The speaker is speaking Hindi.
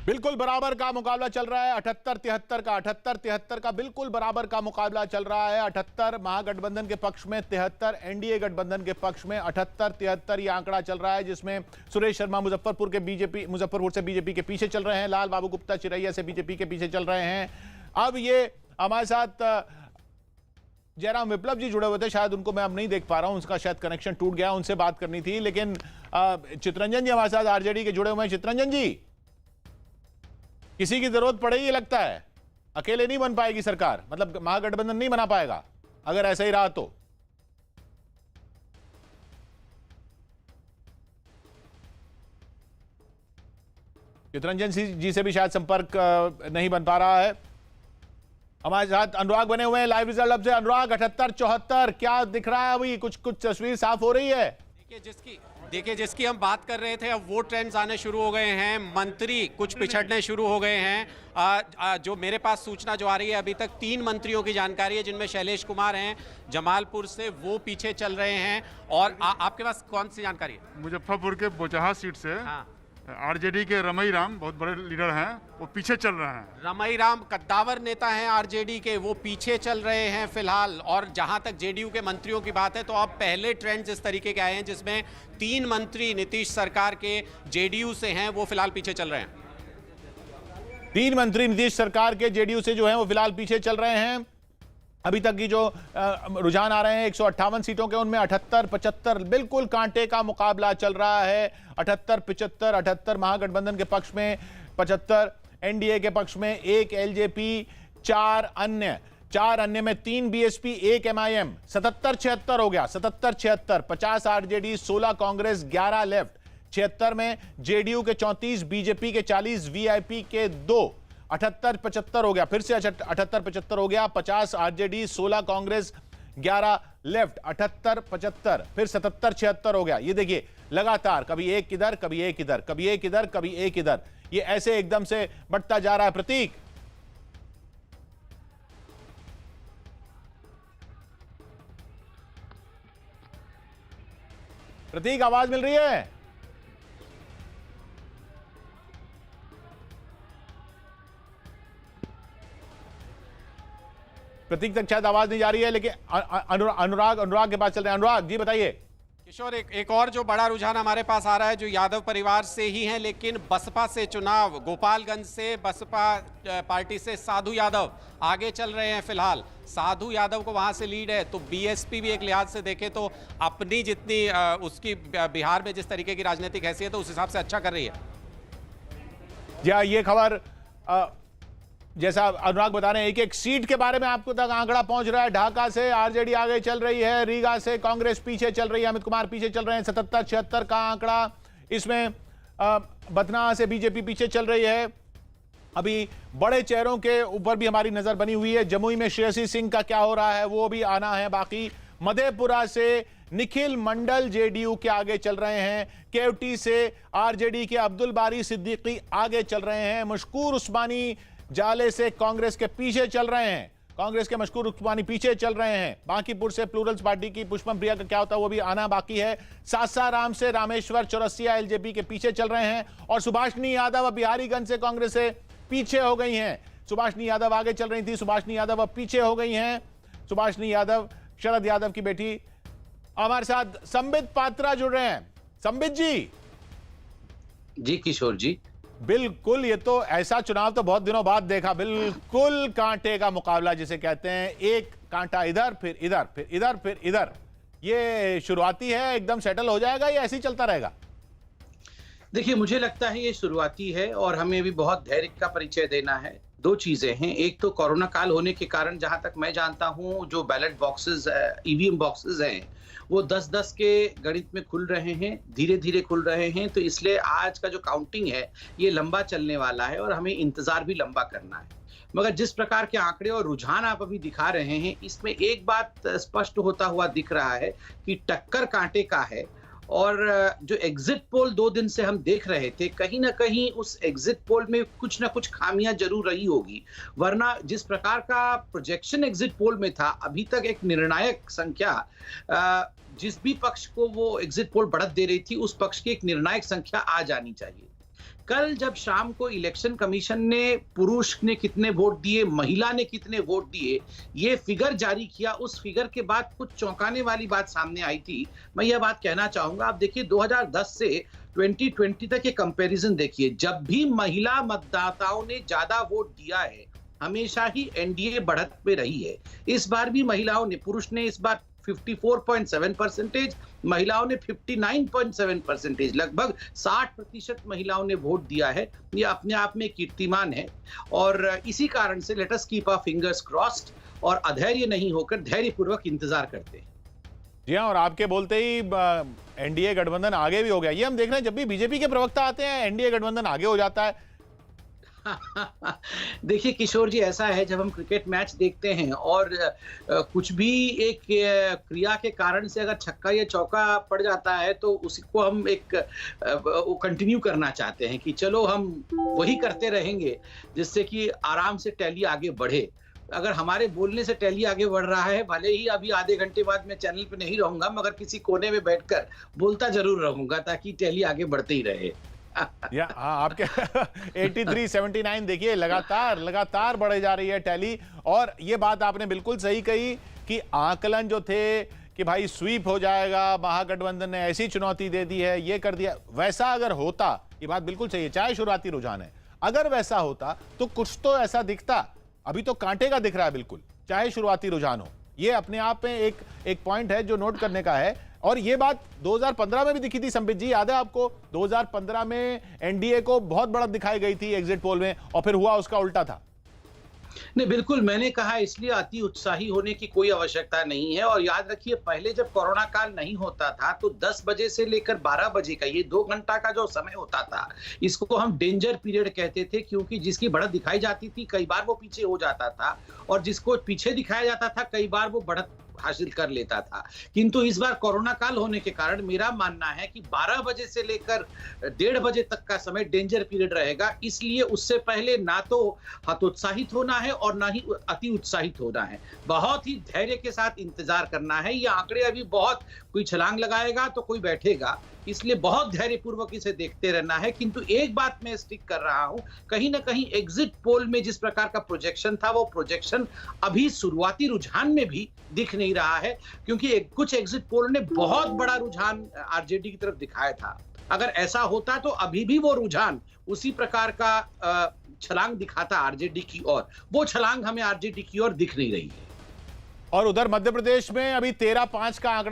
बिल्कुल बराबर का मुकाबला चल रहा है। 78-73 का 78-73 का बिल्कुल बराबर का मुकाबला चल रहा है। 78 महागठबंधन के पक्ष में, 73 एनडीए गठबंधन के पक्ष में। 78-73 ये आंकड़ा चल रहा है, जिसमें सुरेश शर्मा मुजफ्फरपुर से बीजेपी के पीछे चल रहे हैं, लाल बाबू गुप्ता चिरैया से बीजेपी के पीछे चल रहे हैं। अब ये हमारे साथ जयराम विप्लव जी जुड़े हुए थे, शायद उनको मैं अब नहीं देख पा रहा हूं, उनका शायद कनेक्शन टूट गया, उनसे बात करनी थी। लेकिन चितरंजन जी हमारे साथ आरजेडी के जुड़े हुए हैं। चितरंजन जी, किसी की जरूरत पड़ेगी लगता है, अकेले नहीं बन पाएगी सरकार, मतलब महागठबंधन नहीं बना पाएगा अगर ऐसा ही रहा तो। चितरंजन जी से भी शायद संपर्क नहीं बन पा रहा है। हमारे साथ अनुराग बने हुए हैं लाइव रिजल्ट अब से। अनुराग, 78-74 क्या दिख रहा है अभी? कुछ तस्वीर साफ हो रही है? देखिए जिसकी हम बात कर रहे थे, अब वो ट्रेंड्स आने शुरू हो गए हैं। मंत्री कुछ पिछड़ने शुरू हो गए हैं। जो मेरे पास सूचना जो आ रही है, अभी तक 3 मंत्रियों की जानकारी है, जिनमें शैलेश कुमार हैं जमालपुर से, वो पीछे चल रहे हैं। और आपके पास कौन सी जानकारी है? मुजफ्फरपुर के बोचहा सीट से आरजेडी के रमई राम बहुत बड़े लीडर हैं, वो पीछे चल रहे हैं। रमई राम कद्दावर नेता हैं आरजेडी के, वो पीछे चल रहे हैं फिलहाल। और जहां तक जेडीयू के मंत्रियों की बात है, तो अब पहले ट्रेंड्स इस तरीके के आए हैं, जिसमें 3 मंत्री नीतीश सरकार के जेडीयू से हैं, वो फिलहाल पीछे चल रहे हैं। 3 मंत्री नीतीश सरकार के जेडीयू से जो हैं वो फिलहाल पीछे चल रहे हैं। अभी तक की जो रुझान आ रहे हैं 158 सीटों के, उनमें 78-75 बिल्कुल कांटे का मुकाबला चल रहा है। 78-75, 78 महागठबंधन के पक्ष में, 75 एनडीए के पक्ष में, 1 एलजेपी, 4 अन्य में 3 बीएसपी, 1 एमआईएम। 77-76 हो गया, 77-76। 50 आरजेडी, 16 कांग्रेस, 11 लेफ्ट। 76 में जेडीयू के 34, बीजेपी के 40, वीआईपी के 2। 78-75 हो गया, फिर से 78-75 हो गया। 50 आरजेडी, 16 कांग्रेस, 11 लेफ्ट। 78-75, फिर 77-76 हो गया। ये देखिए लगातार कभी एक किधर, कभी एक इधर, कभी एक इधर, कभी एक इधर, ये ऐसे एकदम से बढ़ता जा रहा है। प्रतीक, आवाज मिल रही है? प्रतीक तक शायद आवाज नहीं जा रही है, लेकिन अनुराग के पास चल रहे हैं। अनुराग जी बताइए। किशोर, एक और जो बड़ा रुझान हमारे पास आ रहा है, जो यादव परिवार से ही है, लेकिन बसपा से चुनाव, गोपालगंज से बसपा पार्टी से साधु यादव आगे चल रहे हैं फिलहाल। साधु यादव को वहां से लीड है, तो बीएसपी भी एक लिहाज से देखे तो अपनी जितनी उसकी बिहार में जिस तरीके की राजनीतिक हैसियत है, उस हिसाब से अच्छा कर रही है। जी हाँ, ये खबर जैसा अनुराग बता रहे हैं, एक सीट के बारे में आपको तक आंकड़ा पहुंच रहा है। ढाका से आरजेडी आगे चल रही है, रीगा से कांग्रेस पीछे चल रही है, अमित कुमार पीछे चल रहे हैं। 77-76 का आंकड़ा, इसमें बथना से बीजेपी पीछे चल रही है। अभी बड़े चेहरों के ऊपर भी हमारी नजर बनी हुई है। जमुई में श्रेयसी सिंह का क्या हो रहा है वो भी आना है बाकी। मधेपुरा से निखिल मंडल जेडीयू के आगे चल रहे हैं। केवटी से आरजेडी के अब्दुल बारी सिद्दीकी आगे चल रहे हैं। मशकूर उस्मानी जाले से कांग्रेस के पीछे चल रहे हैं, कांग्रेस के मशकूर उस्मानी पीछे चल रहे हैं। बांकीपुर से प्लूरल्स पार्टी की पुष्पम प्रिया का क्या होता है वो भी आना बाकी है। सासाराम से रामेश्वर चौरसिया एलजेपी के पीछे चल रहे हैं। और सुभाषिनी यादव अब बिहारीगंज से कांग्रेस से पीछे हो गई हैं। सुभाषिनी यादव आगे चल रही थी, सुभाषिनी यादव अब पीछे हो गई हैं। सुभाषिनी यादव शरद यादव की बेटी। हमारे साथ संबित पात्रा जुड़ रहे हैं। संबित जी किशोर जी, बिल्कुल, ये तो ऐसा चुनाव तो बहुत दिनों बाद देखा। बिल्कुल कांटे का मुकाबला जिसे कहते हैं, एक कांटा इधर, फिर इधर, फिर इधर, फिर इधर। ये शुरुआती है, एकदम सेटल हो जाएगा या ऐसे ही चलता रहेगा? देखिए मुझे लगता है ये शुरुआती है और हमें भी बहुत धैर्य का परिचय देना है। 2 चीजें हैं, एक तो कोरोना काल होने के कारण, जहां तक मैं जानता हूं, जो बैलेट बॉक्सेस, ईवीएम बॉक्सेस हैं, वो 10-10 के गणित में खुल रहे हैं, धीरे धीरे खुल रहे हैं। तो इसलिए आज का जो काउंटिंग है ये लंबा चलने वाला है और हमें इंतजार भी लंबा करना है। मगर जिस प्रकार के आंकड़े और रुझान आप अभी दिखा रहे हैं, इसमें एक बात स्पष्ट होता हुआ दिख रहा है कि टक्कर कांटे का है। और जो एग्जिट पोल 2 दिन से हम देख रहे थे, कहीं ना कहीं उस एग्जिट पोल में कुछ ना कुछ खामियां जरूर रही होगी, वरना जिस प्रकार का प्रोजेक्शन एग्जिट पोल में था, अभी तक एक निर्णायक संख्या, जिस भी पक्ष को वो एग्जिट पोल बढ़त दे रही थी, उस पक्ष की एक निर्णायक संख्या आ जानी चाहिए। कल जब शाम को इलेक्शन कमीशन ने पुरुष ने कितने वोट दिए, महिला ने कितने वोट दिए, ये फिगर जारी किया, उस फिगर के बाद कुछ चौंकाने वाली बात सामने आई थी। मैं यह बात कहना चाहूंगा, आप देखिए 2010 से 2020 तक ये कंपैरिजन देखिए, जब भी महिला मतदाताओं ने ज्यादा वोट दिया है हमेशा ही एनडीए बढ़त पे रही है। इस बार भी महिलाओं ने, पुरुष ने इस बार 54.7%, महिलाओं ने 59.7%, लगभग 60% महिलाओं ने वोट दिया है। ये अपने आप में कीर्तिमान है और इसी कारण से let us keep our fingers crossed और अधैर्य नहीं होकर धैर्यपूर्वक इंतजार करते हैं। जी हाँ, और आपके बोलते ही एनडीए गठबंधन आगे भी हो गया। ये हम देख रहे हैं जब भी बीजेपी के प्रवक्ता आते हैं एनडीए गठबंधन आगे हो जाता है। देखिए किशोर जी, ऐसा है जब हम क्रिकेट मैच देखते हैं और कुछ भी एक क्रिया के कारण से अगर छक्का या चौका पड़ जाता है तो उसको हम एक कंटिन्यू करना चाहते हैं कि चलो हम वही करते रहेंगे जिससे कि आराम से टैली आगे बढ़े। अगर हमारे बोलने से टैली आगे बढ़ रहा है, भले ही अभी आधे घंटे बाद मैं चैनल पे नहीं रहूंगा मगर किसी कोने में बैठकर बोलता जरूर रहूंगा ताकि टैली आगे बढ़ते ही रहे। या हाँ, आपके 83-79 देखिए लगातार बढ़े जा रही है टैली। और ये बात आपने बिल्कुल सही कही कि आकलन जो थे कि भाई स्वीप हो जाएगा, महागठबंधन ने ऐसी चुनौती दे दी है, ये कर दिया, वैसा अगर होता, ये बात बिल्कुल सही है, चाहे शुरुआती रुझान है, अगर वैसा होता तो कुछ तो ऐसा दिखता। अभी तो कांटे का दिख रहा है बिल्कुल, चाहे शुरुआती रुझान हो। ये अपने आप में एक पॉइंट है जो नोट करने का है। और ये बात 2015 में भी दिखी थी संबित जी, याद है आपको? 2015 में एनडीए को बहुत बढ़त दिखाई गई थी एग्जिट पोल में और फिर हुआ उसका उल्टा था। नहीं, बिल्कुल मैंने कहा इसलिए अति उत्साही होने की कोई आवश्यकता नहीं है। और याद रखिए पहले जब कोरोना काल नहीं होता था तो 10 बजे से लेकर 12 बजे का ये 2 घंटा का जो समय होता था इसको हम डेंजर पीरियड कहते थे, क्योंकि जिसकी बढ़त दिखाई जाती थी कई बार वो पीछे हो जाता था और जिसको पीछे दिखाया जाता था कई बार वो बढ़त हासिल कर लेता था। किंतु इस बार कोरोना काल होने के कारण मेरा मानना है कि 12 बजे से लेकर 1:30 बजे तक का समय डेंजर पीरियड रहेगा। इसलिए उससे पहले ना तो हतोत्साहित होना है और ना ही अति उत्साहित होना है, बहुत ही धैर्य के साथ इंतजार करना है। ये आंकड़े अभी बहुत, कोई छलांग लगाएगा तो कोई बैठेगा, इसलिए बहुत धैर्यपूर्वक इसे देखते रहना है। किंतु एक बात मैं स्टिक कर रहा हूं, कहीं ना कहीं एग्जिट पोल में जिस प्रकार का प्रोजेक्शन था वो प्रोजेक्शन अभी शुरुआती रुझान में भी दिख नहीं रहा है, क्योंकि कुछ एग्जिट पोल ने बहुत बड़ा रुझान आरजेडी की तरफ दिखाया था। अगर ऐसा होता तो अभी भी वो रुझान उसी प्रकार का छलांग दिखाता आरजेडी की ओर। वो छलांग हमें आरजेडी की ओर दिख नहीं रही है। और उधर मध्य प्रदेश में अभी 13-5 का आंकड़ा